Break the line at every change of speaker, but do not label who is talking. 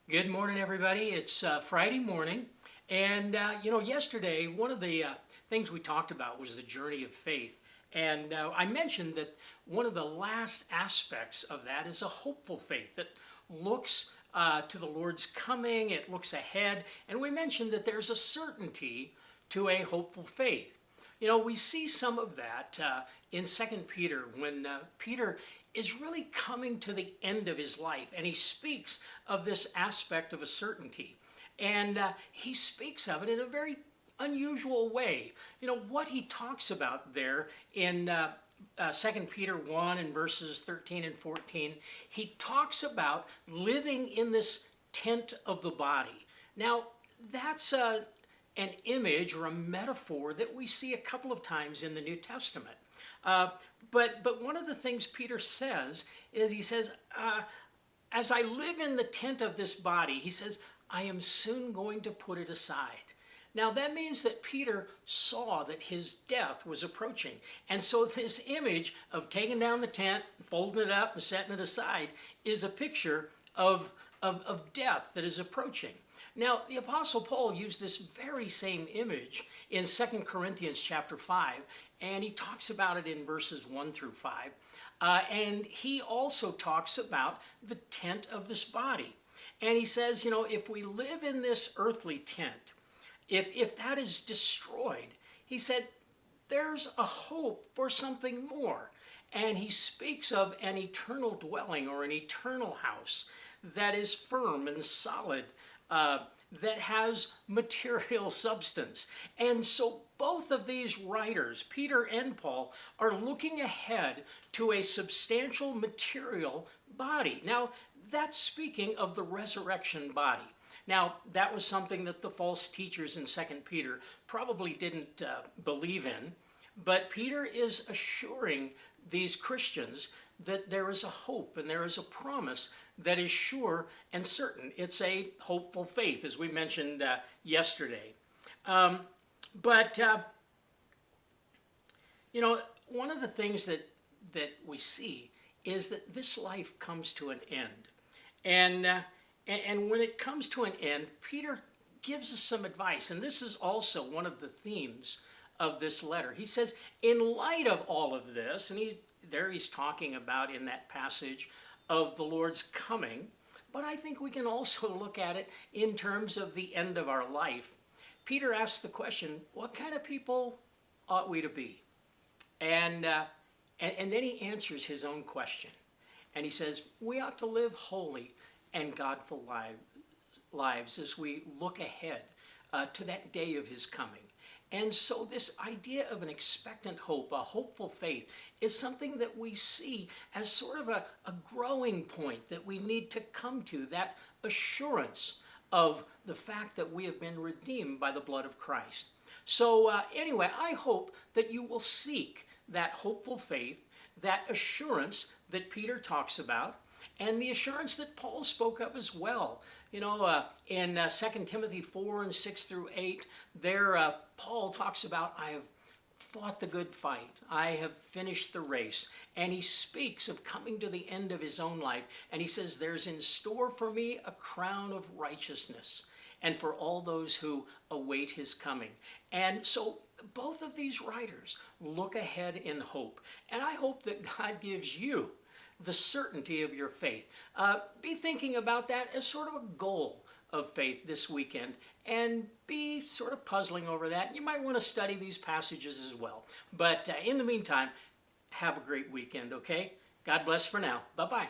Good morning, everybody. It's Friday morning. And, yesterday, one of the things we talked about was the journey of faith. And I mentioned that one of the last aspects of that is a hopeful faith that looks to the Lord's coming, it looks ahead. And we mentioned that there's a certainty to a hopeful faith. We see some of that in Second Peter when Peter is really coming to the end of his life, and he speaks of this aspect of a certainty. And he speaks of it in a very unusual way. What he talks about there in 2 Peter 1 and verses 13 and 14, he talks about living in this tent of the body. Now, that's an image or a metaphor that we see a couple of times in the New Testament. But one of the things Peter says is, he says, as I live in the tent of this body, he says, I am soon going to put it aside. Now that means that Peter saw that his death was approaching. And so this image of taking down the tent, folding it up and setting it aside is a picture of death that is approaching. Now, the Apostle Paul used this very same image in 2 Corinthians chapter 5, and he talks about it in verses 1 through 5. And he also talks about the tent of this body. And he says, if we live in this earthly tent, if that is destroyed, he said, there's a hope for something more. And he speaks of an eternal dwelling or an eternal house that is firm and solid, that has material substance. And so both of these writers, Peter and Paul, are looking ahead to a substantial material body. Now, that's speaking of the resurrection body. Now, that was something that the false teachers in 2 Peter probably didn't believe in, but Peter is assuring these Christians that there is a hope and there is a promise that is sure and certain. It's a hopeful faith, as we mentioned yesterday. But one of the things that we see is that this life comes to an end. And when it comes to an end, Peter gives us some advice. And this is also one of the themes of this letter. He says, in light of all of this, and he's talking about in that passage of the Lord's coming, but I think we can also look at it in terms of the end of our life. Peter asks the question, what kind of people ought we to be? And then he answers his own question. And he says, we ought to live holy and godful lives as we look ahead to that day of his coming. And so this idea of an expectant hope, a hopeful faith, is something that we see as sort of a growing point that we need to come to, that assurance of the fact that we have been redeemed by the blood of Christ. So anyway, I hope that you will seek that hopeful faith, that assurance that Peter talks about, and the assurance that Paul spoke of as well. In 2 Timothy 4 and 6 through 8, there Paul talks about, I have fought the good fight. I have finished the race. And he speaks of coming to the end of his own life. And he says, there's in store for me a crown of righteousness, and for all those who await his coming. And so both of these writers look ahead in hope. And I hope that God gives you the certainty of your faith. Be thinking about that as sort of a goal of faith this weekend, and be sort of puzzling over that. You might want to study these passages as well. But in the meantime, have a great weekend, okay? God bless for now. Bye-bye.